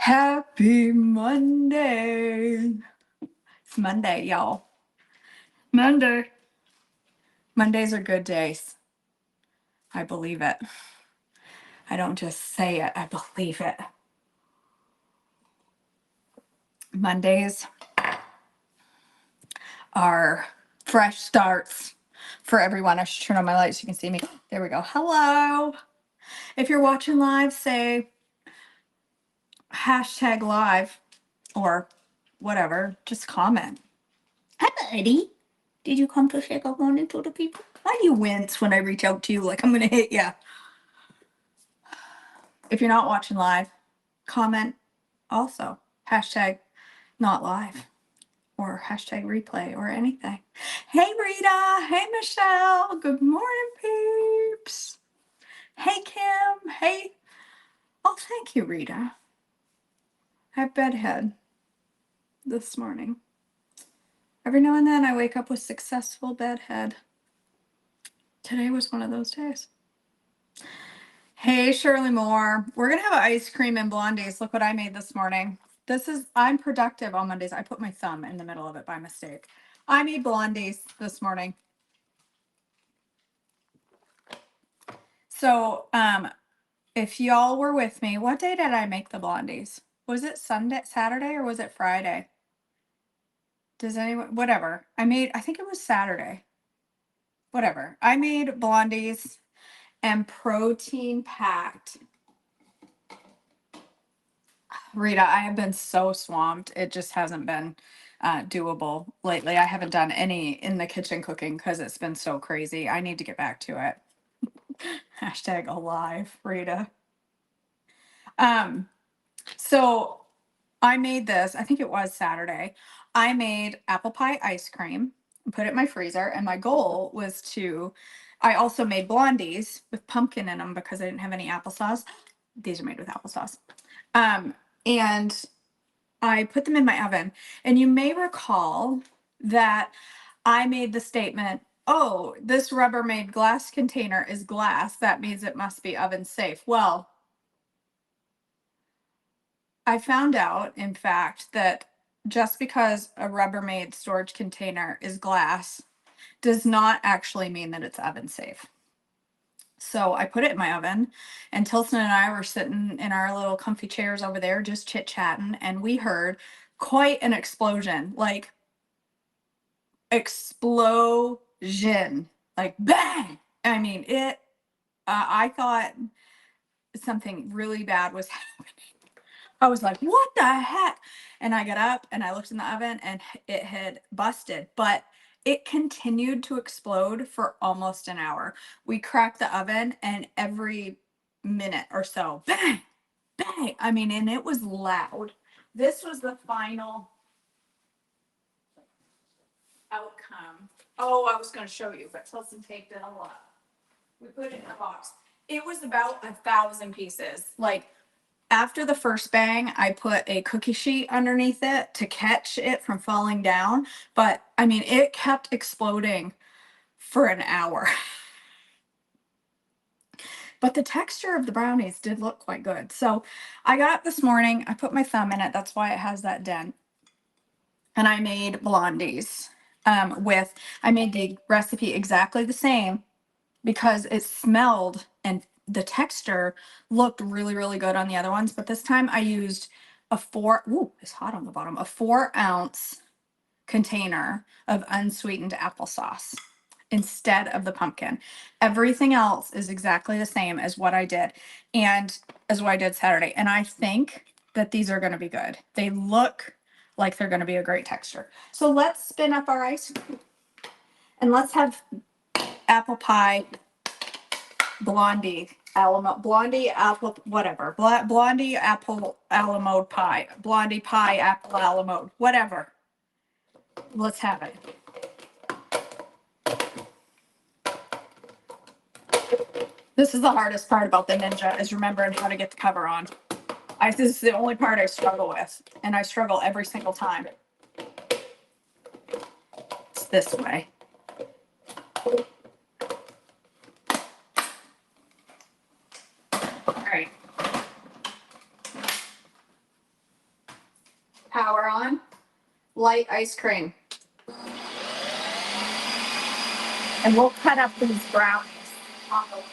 Happy Monday. It's Monday, y'all. Monday. Mondays are good days. I believe it. I don't just say it, I believe it. Mondays are fresh starts for everyone. I should turn on my light so you can see me. There we go. Hello. If you're watching live, say hashtag live or whatever. Just comment. Hi, buddy. Did you come to say good morning to the people? Why do you wince when I reach out to you like I'm going to hit you? If you're not watching live, comment also. Hashtag not live or hashtag replay or anything. Hey, Rita. Hey, Michelle. Good morning, peeps. Hey, Kim. Hey. Oh, thank you, Rita. I have bedhead this morning. Every now and then I wake up with successful bedhead. Today was one of those days. Hey, Shirley Moore. We're going to have ice cream and Blondies. Look what I made this morning. I'm productive on Mondays. I put my thumb in the middle of it by mistake. I made Blondies this morning. So, if y'all were with me, what day did I make the Blondies? Was it Saturday, or was it Friday? Does anyone, whatever. I think it was Saturday. Whatever. I made Blondies and protein packed. Rita, I have been so swamped. It just hasn't been doable lately. I haven't done any in the kitchen cooking because it's been so crazy. I need to get back to it. Hashtag alive, Rita. So I made this, I think it was Saturday. I made apple pie ice cream and put it in my freezer. And my goal was I also made Blondies with pumpkin in them because I didn't have any applesauce. These are made with applesauce. And I put them in my oven. And you may recall that I made the statement, oh, this Rubbermaid glass container is glass. That means it must be oven safe. Well, I found out, in fact, that just because a Rubbermaid storage container is glass does not actually mean that it's oven safe. So I put it in my oven, and Tilson and I were sitting in our little comfy chairs over there just chit-chatting, and we heard quite an explosion, like explosion, like bang. I mean, I thought something really bad was happening. I was like, what the heck? And I got up and I looked in the oven and it had busted, but it continued to explode for almost an hour. We cracked the oven and every minute or so, bang, bang. I mean, and it was loud. This was the final outcome. Oh, I was going to show you, but Tilson taped it all up. We put it in a box. It was about 1,000 pieces. Like, after the first bang, I put a cookie sheet underneath it to catch it from falling down. But I mean, it kept exploding for an hour. But the texture of the brownies did look quite good. So I got up this morning, I put my thumb in it. That's why it has that dent. And I made Blondies I made the recipe exactly the same because it smelled and the texture looked really, really good on the other ones. But this time I used it's hot on the bottom, a 4-ounce container of unsweetened applesauce instead of the pumpkin. Everything else is exactly the same as what I did and as what I did Saturday. And I think that these are going to be good. They look like they're going to be a great texture. So let's spin up our ice cream and let's have apple pie Blondie apple, whatever. Blondie apple Alamo pie. Blondie pie apple Alamo, whatever. Let's have it. This is the hardest part about the Ninja, is remembering how to get the cover on. This is the only part I struggle with, and I struggle every single time. It's this way. All right. power on. Light ice cream. And we'll cut up these brownies on the way.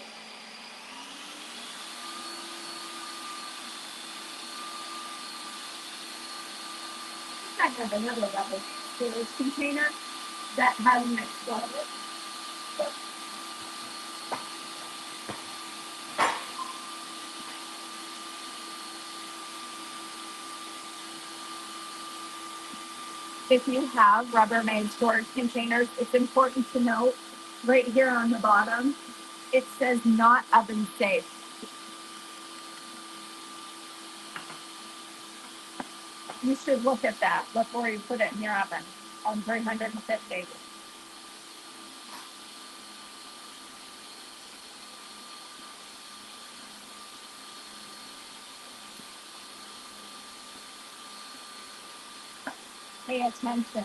I have another rubber storage container that hasn't exploded. If you have Rubbermaid storage containers, it's important to note right here on the bottom, it says not oven safe. You should look at that before you put it in your oven on 350. Pay attention.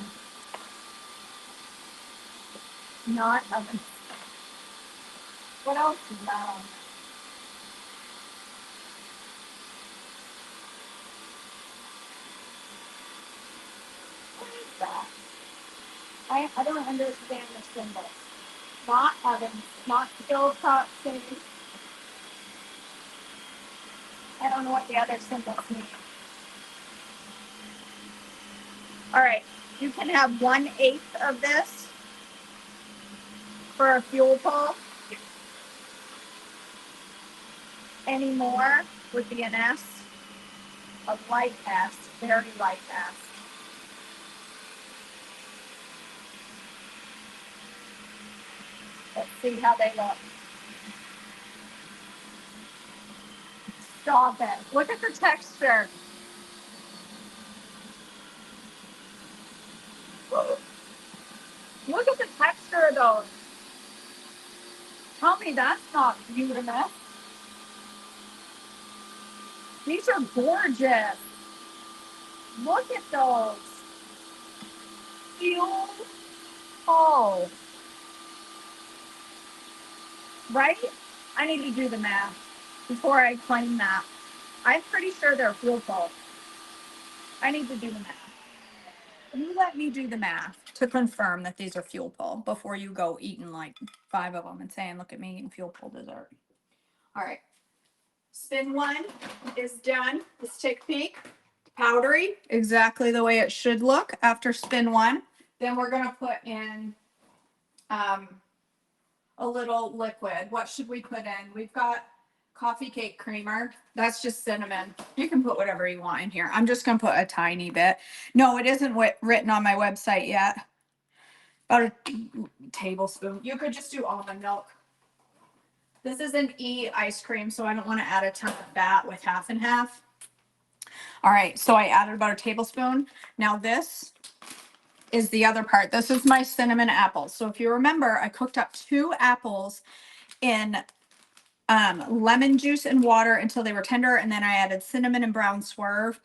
Not oven. What else is that on? What is that? I don't understand the symbol. Not oven, not stovetop safe. I don't know what the other symbols mean. All right, you can have 1/8 of this for a fuel pole. Any more would be an S, a light S, very light S. Let's see how they look. Stop it. Look at the texture. Look at the texture of those. Tell me that's not beautiful. These are gorgeous. Look at those. Beautiful. Right? I need to do the math before I claim that. I'm pretty sure they're beautiful. I need to do the math. You let me do the math to confirm that these are fuel pull before you go eating like 5 of them and saying, look at me eating fuel pull dessert. All right. Spin 1 is done. Let's take a peek. Powdery, exactly the way it should look after spin 1. Then we're going to put in a little liquid. What should we put in? We've got coffee cake creamer. That's just cinnamon. You can put whatever you want in here. I'm just going to put a tiny bit. No, it isn't written on my website yet. About a tablespoon. You could just do almond milk. This is an E ice cream, so I don't want to add a ton of fat with half and half. All right, so I added about a tablespoon. Now this is the other part. This is my cinnamon apples. So if you remember, I cooked up 2 apples in lemon juice and water until they were tender, and then I added cinnamon and brown swerve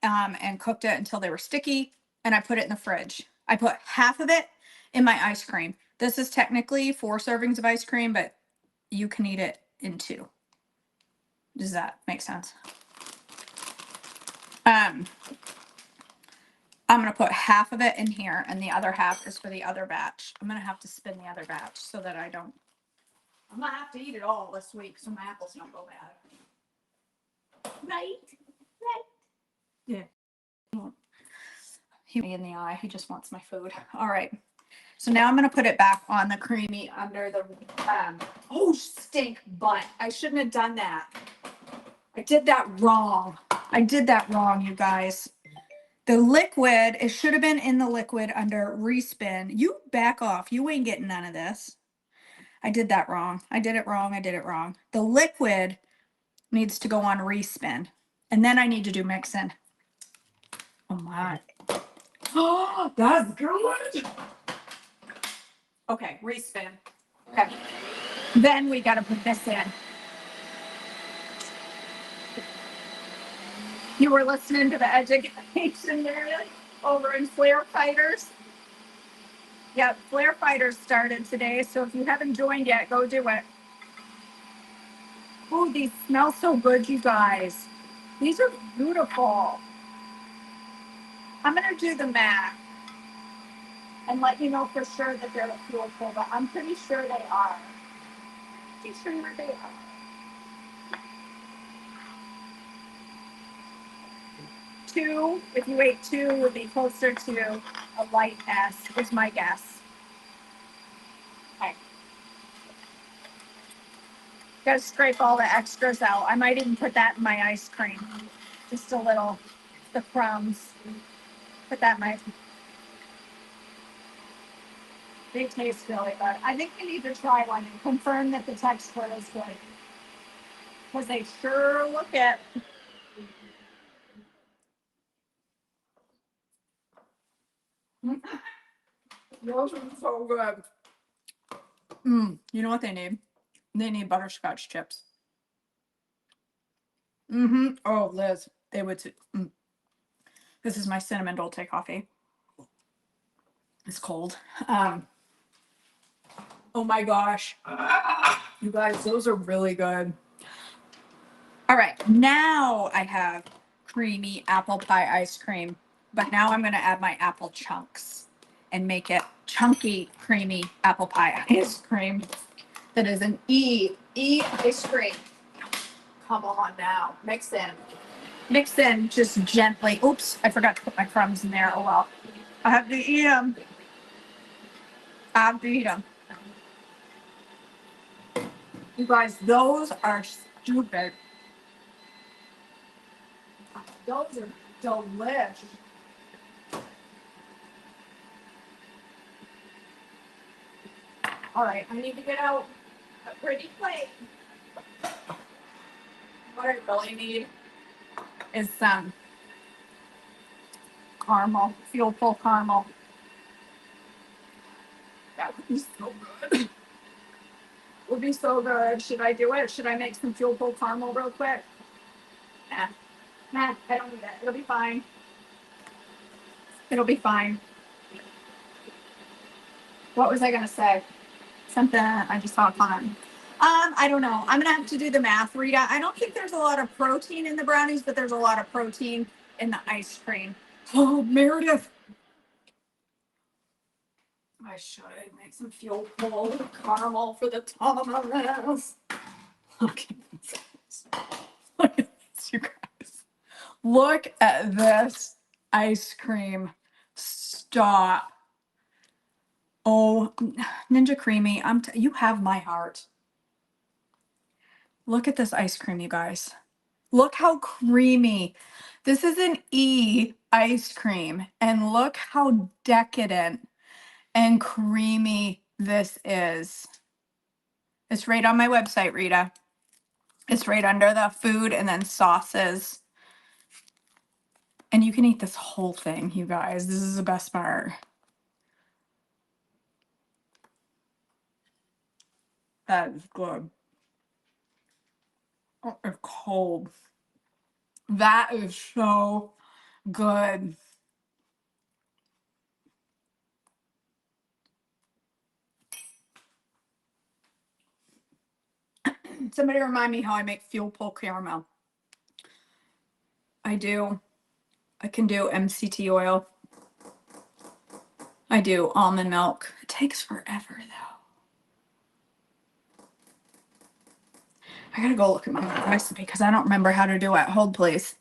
and cooked it until they were sticky, and I put it in the fridge. I put half of it in my ice cream. This is technically 4 servings of ice cream, but you can eat it in 2. Does that make sense? I'm gonna put half of it in here, and the other half is for the other batch. I'm gonna have to spin the other batch so that I'm gonna have to eat it all this week so my apples don't go bad. Right? Yeah. He me in the eye. He just wants my food. All right. So now I'm gonna put it back on the creamy under the oh stink butt. I shouldn't have done that. I did that wrong. You guys. The liquid, it should have been in the liquid under respin. You back off. You ain't getting none of this. I did that wrong. I did it wrong. The liquid needs to go on respin. And then I need to do mixing. Oh my. Oh, that's good. Okay, respin. Okay. Then we got to put this in. You were listening to the education there over in Flare Fighters. Yep, Flare Fighters started today, so if you haven't joined yet, go do it. Oh, these smell so good, you guys. These are beautiful. I'm going to do the math and let you know for sure that they're fuel full, but I'm pretty sure they are. Pretty sure they are. 2, if you weigh 2, would be closer to a light S, is my guess. Okay. Gotta scrape all the extras out. I might even put that in my ice cream. Just a little, the crumbs. Put that in my. They taste really good. I think we need to try one and confirm that the texture is good. Because they sure look it. Those are so good. You know what they need? They need butterscotch chips. Oh, Liz, they would. This is my cinnamon dolce coffee. It's cold. Oh my gosh. You guys, those are really good. All right, now I have creamy apple pie ice cream, but now I'm going to add my apple chunks and make it chunky, creamy apple pie ice cream. That is an E ice cream. Come on now, mix in just gently. Oops, I forgot to put my crumbs in there. Oh well, I have to eat them. You guys, those are stupid. Those are delicious. All right, I need to get out a pretty plate. What I really need is some caramel, fuel full caramel. That would be so good. Would be so good. Should I do it? Should I make some fuel full caramel real quick? Nah, I don't need it. It'll be fine. It'll be fine. What was I gonna say? Something I just saw on. I don't know. I'm gonna have to do the math, Rita. I don't think there's a lot of protein in the brownies, but there's a lot of protein in the ice cream. Oh, Meredith. I should make some fuel full caramel for the Thomas. Okay. Look at this, you guys. Look at this ice cream. Stop. Oh, Ninja Creamy, you have my heart. Look at this ice cream, you guys. Look how creamy. This is an E ice cream, and look how decadent and creamy this is. It's right on my website, Rita. It's right under the food and then sauces. And you can eat this whole thing, you guys. This is the best part. That is good. Oh, it's cold. That is so good. Somebody remind me how I make fuel pull caramel. I do. I can do MCT oil. I do almond milk. It takes forever though. I gotta go look at my recipe because I don't remember how to do it. Hold please.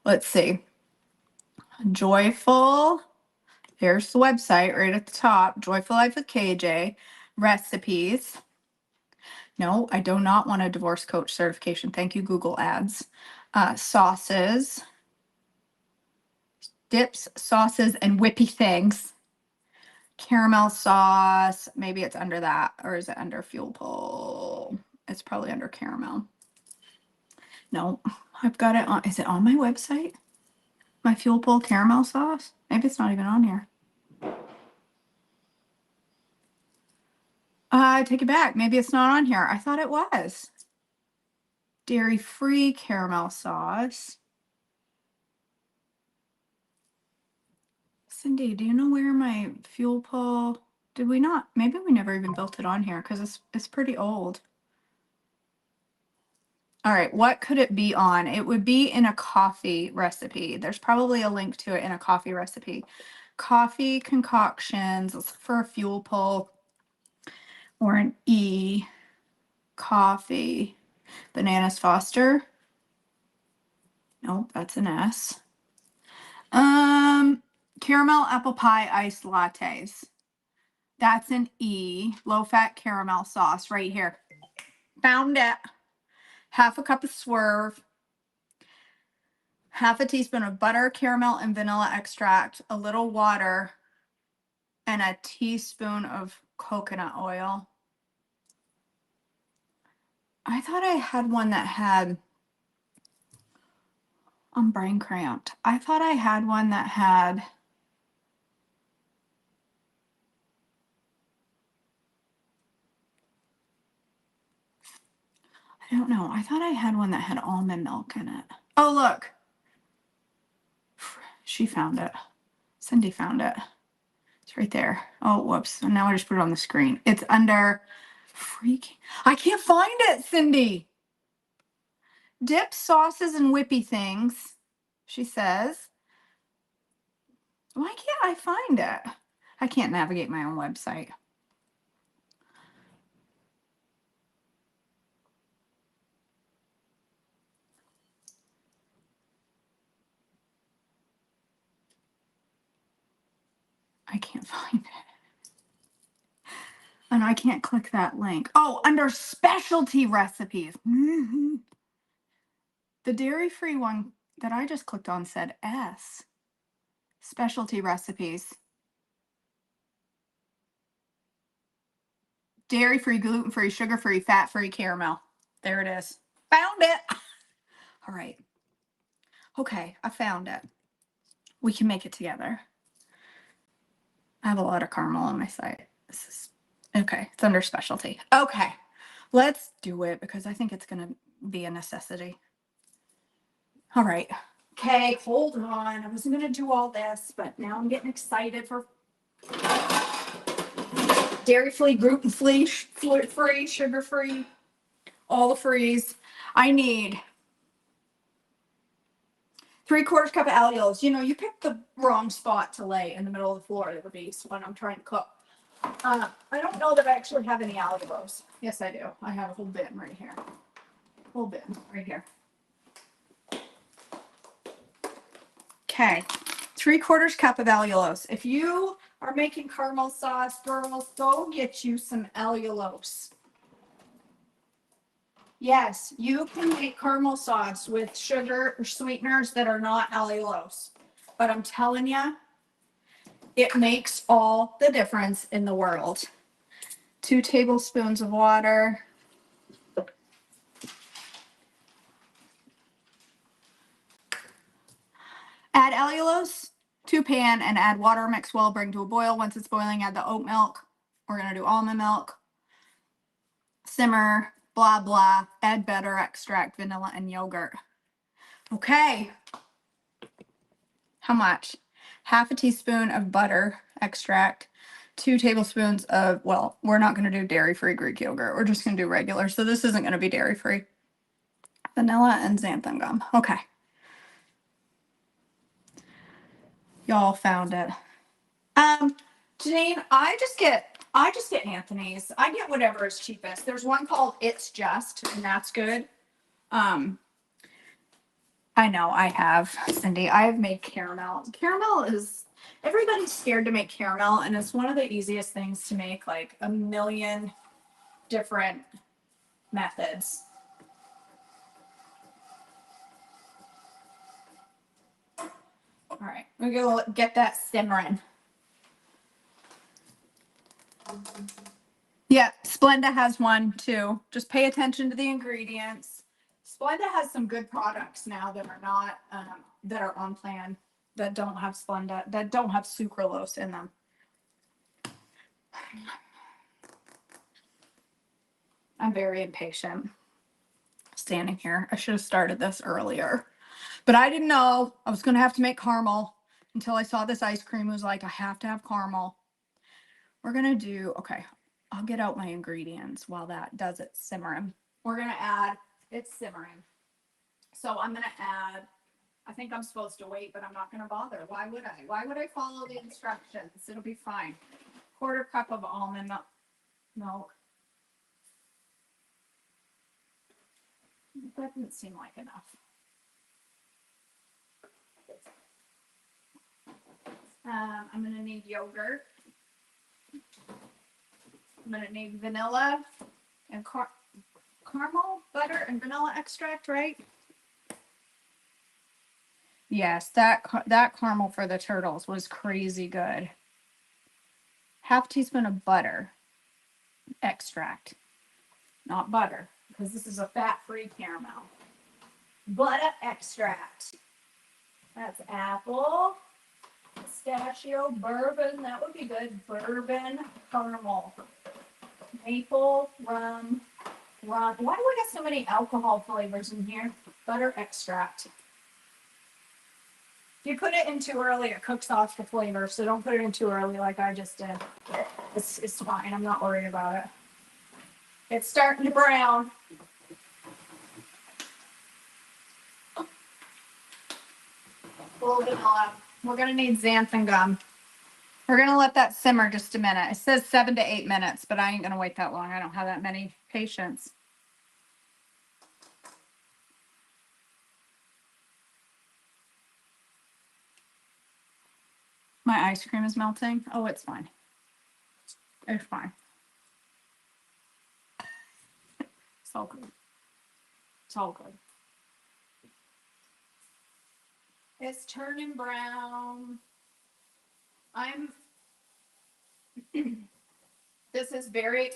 Let's see. Joyful. Here's the website right at the top. Joyful Life with KJ. Recipes. No, I do not want a divorce coach certification. Thank you, Google Ads. Sauces. Dips, sauces, and whippy things. Caramel sauce. Maybe it's under that. Or is it under fuel pull? It's probably under caramel. No, I've got it on. Is it on my website? My fuel pull caramel sauce? Maybe it's not even on here. I take it back. Maybe it's not on here. I thought it was. Dairy-free caramel sauce. Cindy, do you know where my fuel pull? Did we not? Maybe we never even built it on here because it's pretty old. All right, what could it be on? It would be in a coffee recipe. There's probably a link to it in a coffee recipe. Coffee concoctions. Let's look for a fuel pull or an E. Coffee. Bananas Foster. Nope, that's an S. Caramel apple pie iced lattes. That's an E. Low fat caramel sauce right here. Found it. Half a cup of Swerve. Half a teaspoon of butter, caramel, and vanilla extract. A little water. And a teaspoon of coconut oil. I thought I had one that had... I'm brain cramped. I thought I had one that had... I don't know. I thought I had one that had almond milk in it. Oh, look. She found it. Cindy found it. It's right there. Oh, whoops. And now I just put it on the screen. It's under freaking... I can't find it, Cindy. Dip sauces and whippy things, she says. Why can't I find it? I can't navigate my own website. I can't find it. And I can't click that link. Oh, under specialty recipes. Mm-hmm. The dairy-free one that I just clicked on said S. Specialty recipes. Dairy-free, gluten-free, sugar-free, fat-free caramel. There it is. Found it. All right. Okay, I found it. We can make it together. I have a lot of caramel on my site. This is okay. It's under specialty. Okay, let's do it because I think it's going to be a necessity. All right. Okay, hold on. I wasn't going to do all this, but now I'm getting excited for dairy-free, gluten-free, free, sugar-free, all the frees. I need 3/4 cup of allulose. You know, you picked the wrong spot to lay in the middle of the floor of the beast when I'm trying to cook. I don't know that I actually have any allulose. Yes, I do. I have a whole bin right here. Whole bin right here. Okay, 3/4 cup of allulose. If you are making caramel sauce, girls, go get you some allulose. Yes, you can make caramel sauce with sugar or sweeteners that are not allulose. But I'm telling you, it makes all the difference in the world. 2 tablespoons of water. Add allulose to pan and add water. Mix well, bring to a boil. Once it's boiling, add the oat milk. We're going to do almond milk. Simmer, blah, blah. Add butter, extract, vanilla, and yogurt. Okay. How much? Half a teaspoon of butter extract. 2 tablespoons of, well, we're not going to do dairy-free Greek yogurt. We're just going to do regular. So this isn't going to be dairy-free. Vanilla and xanthan gum. Okay. Y'all found it. Janine, I just get Anthony's. I get whatever is cheapest. There's one called It's Just, and that's good. I know I have, Cindy. I have made caramel. Caramel is, everybody's scared to make caramel, and it's one of the easiest things to make, like a million different methods. All right, we're gonna get that simmering. Yeah, Splenda has one too. Just pay attention to the ingredients. Splenda has some good products now that are not that are on plan, that don't have Splenda, that don't have sucralose in them. I'm very impatient standing here. I should have started this earlier, but I didn't know I was going to have to make caramel until I saw this ice cream. It was like, I have to have caramel. We're going to do, okay, I'll get out my ingredients while that does it simmering. We're going to add It's simmering. So I'm going to add, I think I'm supposed to wait, but I'm not going to bother. Why would I? Why would I follow the instructions? It'll be fine. 1/4 cup of almond milk. That didn't seem like enough. I'm going to need yogurt. I'm going to need vanilla and caramel, butter, and vanilla extract, right? Yes, that caramel for the turtles was crazy good. 1/2 teaspoon of butter extract, not butter, because this is a fat-free caramel. Butter extract. That's apple, pistachio, bourbon. That would be good. Bourbon, caramel, maple, rum. Why do we have so many alcohol flavors in here? Butter extract. If you put it in too early, it cooks off the flavor, so don't put it in too early like I just did. It's fine. I'm not worried about it. It's starting to brown. Full vanilla. We're going to need xanthan gum. We're going to let that simmer just a minute. It says 7 to 8 minutes, but I ain't going to wait that long. I don't have that many patience. My ice cream is melting. Oh, it's fine. It's fine. It's all good. It's all good. It's turning brown. This is very,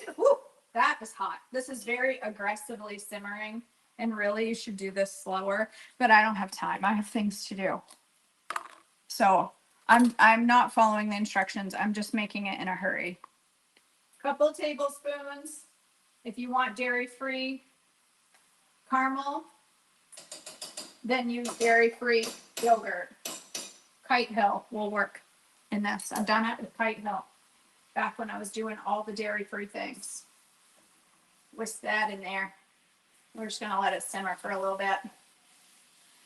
that is hot. This is very aggressively simmering, and really you should do this slower, but I don't have time. I have things to do. So I'm not following the instructions. I'm just making it in a hurry. Couple tablespoons. If you want dairy-free caramel, then use dairy-free yogurt. Kite Hill will work in this. I've done it with Kite Hill back when I was doing all the dairy-free things. Whisk that in there. We're just going to let it simmer for a little bit.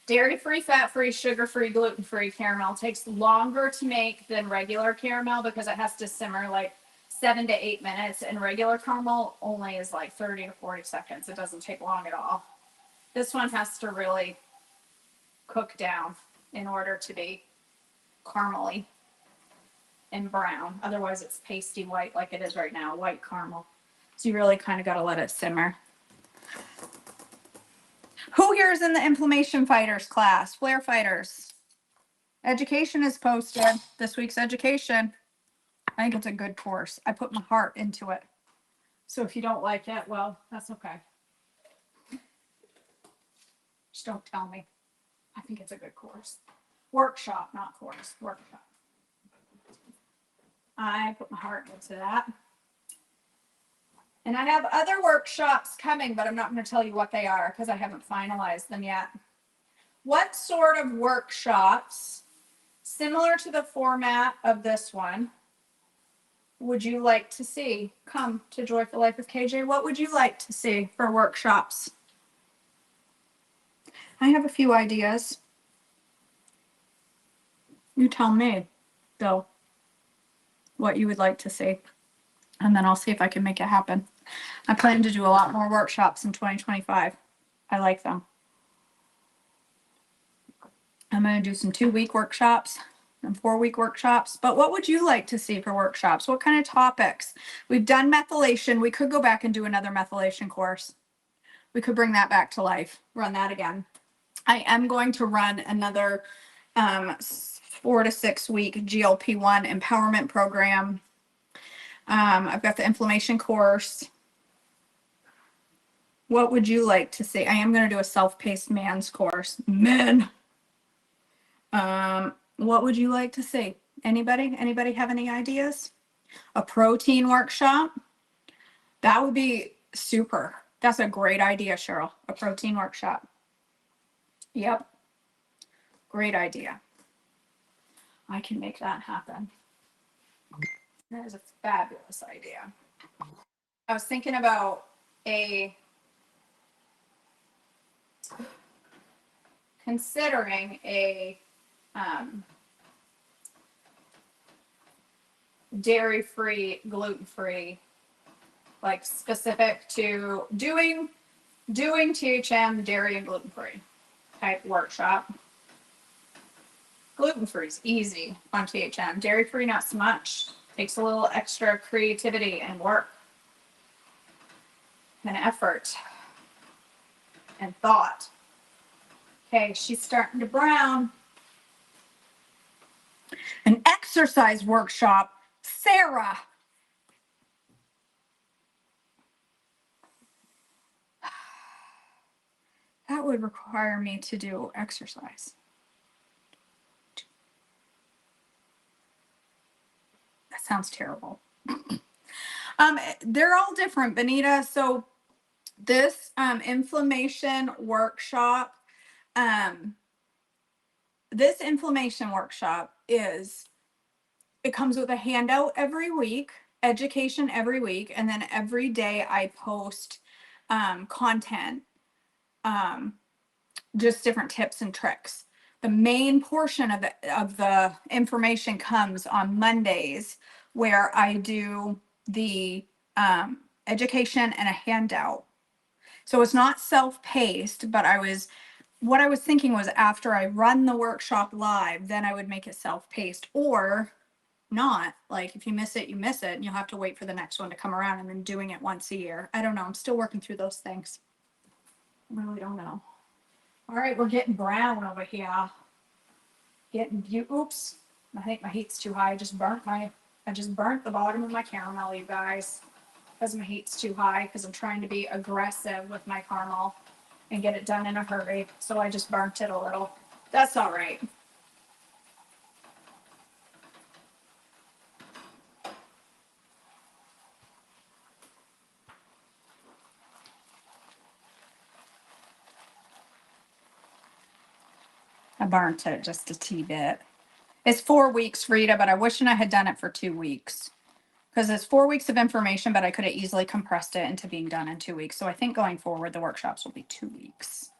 Dairy-free, fat-free, sugar-free, gluten-free caramel takes longer to make than regular caramel because it has to simmer like 7 to 8 minutes, and regular caramel only is like 30 to 40 seconds. It doesn't take long at all. This one has to really cook down in order to be caramely and brown. Otherwise it's pasty white like it is right now, white caramel. So you really kind of got to let it simmer. Who here is in the inflammation fighters class? Flare fighters. Education is posted. This week's education. I think it's a good course. I put my heart into it. So if you don't like it, well, that's okay. Just don't tell me. I think it's a good course. Workshop, not course. Workshop. I put my heart into that. And I have other workshops coming, but I'm not going to tell you what they are because I haven't finalized them yet. What sort of workshops, similar to the format of this one, would you like to see come to Joyful Life with KJ? What would you like to see for workshops? I have a few ideas. You tell me, though, what you would like to see, and then I'll see if I can make it happen. I plan to do a lot more workshops in 2025. I like them. I'm going to do some 2-week workshops and 4-week workshops. But what would you like to see for workshops? What kind of topics? We've done methylation. We could go back and do another methylation course. We could bring that back to life, run that again. I am going to run another 4 to 6 week GLP-1 empowerment program. I've got the inflammation course. What would you like to see? I am going to do a self-paced man's course. Men. What would you like to see? Anybody? Anybody have any ideas? A protein workshop? That would be super. That's a great idea, Cheryl. A protein workshop. Yep. Great idea. I can make that happen. That is a fabulous idea. I was thinking about a considering a dairy-free, gluten-free, like specific to doing THM dairy and gluten-free type workshop. Gluten-free is easy on THM. Dairy-free, not so much. Takes a little extra creativity and work and effort and thought. Okay, she's starting to brown. An exercise workshop. Sarah. That would require me to do exercise. That sounds terrible. They're all different, Benita. So this inflammation workshop, is, it comes with a handout every week, education every week, and then every day I post content, just different tips and tricks. The main portion of the information comes on Mondays, where I do the education and a handout. So it's not self-paced, but what I was thinking was after I run the workshop live, then I would make it self-paced, or not. Like if you miss it, you miss it, and you'll have to wait for the next one to come around and then doing it once a year. I don't know. I'm still working through those things. I really don't know. All right, we're getting brown over here. Oops. I think my heat's too high. I just burnt the bottom of my caramel, you guys. Because my heat's too high, because I'm trying to be aggressive with my caramel and get it done in a hurry. So I just burnt it a little. That's all right. I burnt it just a tee bit. It's 4 weeks, Rita, but I wish I had done it for 2 weeks. Because it's 4 weeks of information, but I could have easily compressed it into being done in 2 weeks. So I think going forward, the workshops will be 2 weeks.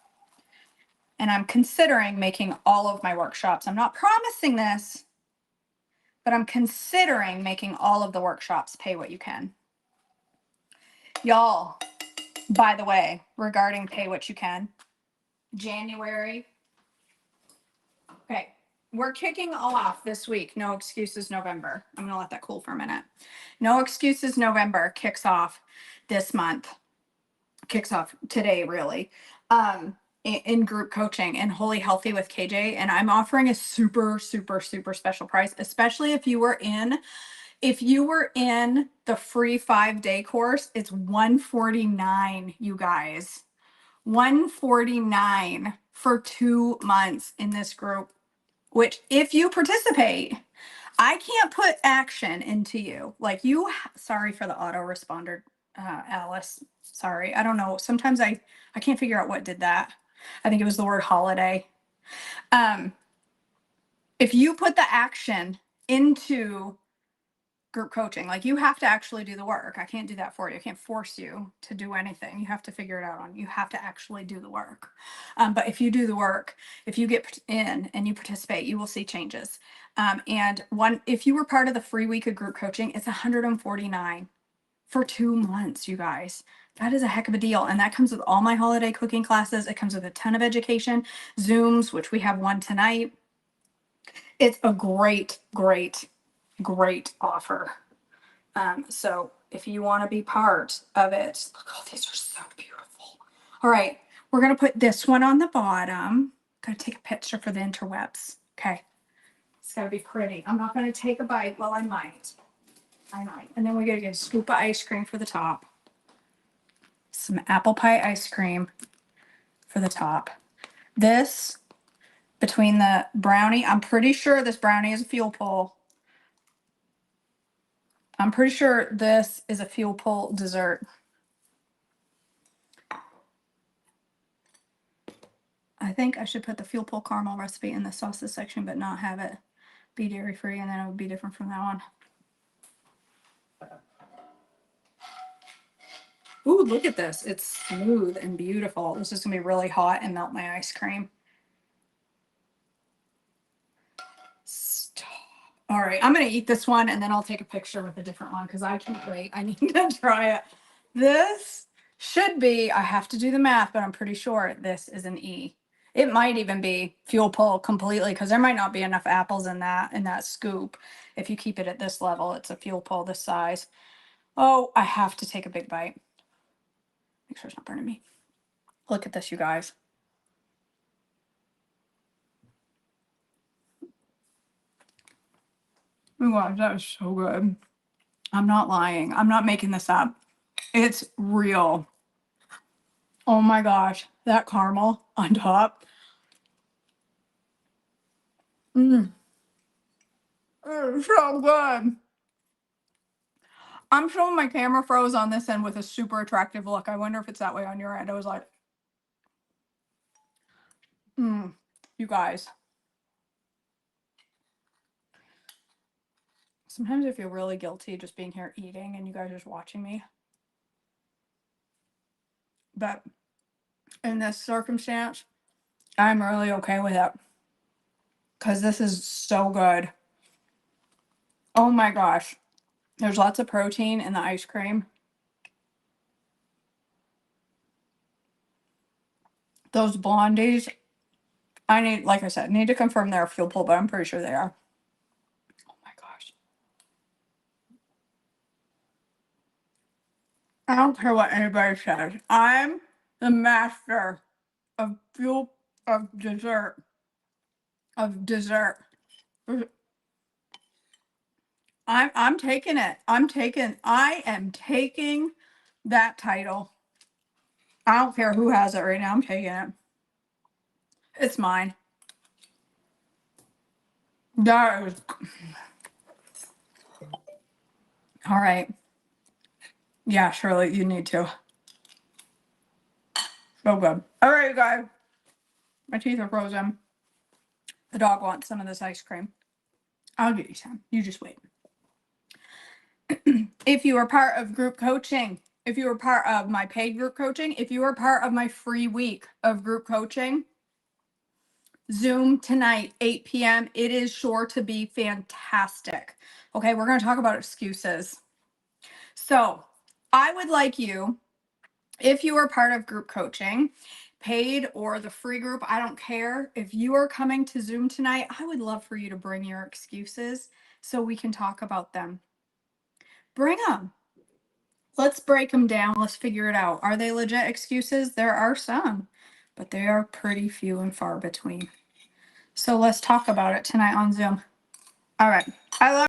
And I'm considering making all of my workshops. I'm not promising this, but I'm considering making all of the workshops pay what you can. Y'all, by the way, regarding pay what you can, January. Okay, we're kicking off this week. No Excuses November. I'm going to let that cool for a minute. No Excuses November kicks off this month. Kicks off today, really. In group coaching and Wholly Healthy with KJ. And I'm offering a super, super, super special price, especially if you were in the free 5-day course. It's $149, you guys. $149 for 2 months in this group, which if you participate, I can't put action into you. Like sorry for the autoresponder, Alice. Sorry. I don't know. Sometimes I can't figure out what did that. I think it was the word holiday. If you put the action into group coaching, like you have to actually do the work. I can't do that for you. I can't force you to do anything. You have to figure it out on. You have to actually do the work. But if you do the work, if you get in and you participate, you will see changes. If you were part of the free week of group coaching, it's $149 for 2 months, you guys. That is a heck of a deal. And that comes with all my holiday cooking classes. It comes with a ton of education, Zooms, which we have one tonight. It's a great, great, great offer. So if you want to be part of it, look, oh, these are so beautiful. All right, we're going to put this one on the bottom. Gotta take a picture for the interwebs. Okay. It's gotta be pretty. I'm not going to take a bite. Well, I might. And then we're going to get a scoop of ice cream for the top. Some apple pie ice cream for the top. This, between the brownie, I'm pretty sure this brownie is a fuel pull. I'm pretty sure this is a fuel pull dessert. I think I should put the fuel pull caramel recipe in the sauces section, but not have it be dairy free, and then it would be different from that one. Ooh, look at this. It's smooth and beautiful. This is gonna be really hot and melt my ice cream. Stop. All right, I'm gonna eat this one and then I'll take a picture with a different one because I can't wait. I need to try it. This should be, I have to do the math, but I'm pretty sure this is an E. It might even be fuel pull completely because there might not be enough apples in that scoop. If you keep it at this level, it's a fuel pull this size. Oh, I have to take a big bite. Make sure it's not burning me. Look at this, you guys. Oh my gosh, that is so good. I'm not lying. I'm not making this up. It's real. Oh my gosh, that caramel on top. Mmm, it's so good. I'm showing my camera froze on this end with a super attractive look. I wonder if it's that way on your end. I was like, you guys. Sometimes I feel really guilty just being here eating and you guys just watching me. But in this circumstance, I'm really okay with it because this is so good. Oh my gosh. There's lots of protein in the ice cream. Those blondies, I need, like I said, need to confirm they're fuel pull, but I'm pretty sure they are. Oh my gosh. I don't care what anybody says. I'm the master of fuel of dessert. Of dessert. I'm taking it. I am taking that title. I don't care who has it right now. I'm taking it. It's mine. That is all right. Yeah, Shirley, you need to. So good. All right, you guys. My teeth are frozen. The dog wants some of this ice cream. I'll get you some. You just wait. If you are part of group coaching, if you are part of my paid group coaching, if you are part of my free week of group coaching, Zoom tonight, 8 p.m. It is sure to be fantastic. Okay, we're going to talk about excuses. So I would like you, if you are part of group coaching, paid or the free group, I don't care. If you are coming to Zoom tonight, I would love for you to bring your excuses so we can talk about them. Bring them. Let's break them down. Let's figure it out. Are they legit excuses? There are some, but they are pretty few and far between. So let's talk about it tonight on Zoom. All right. I love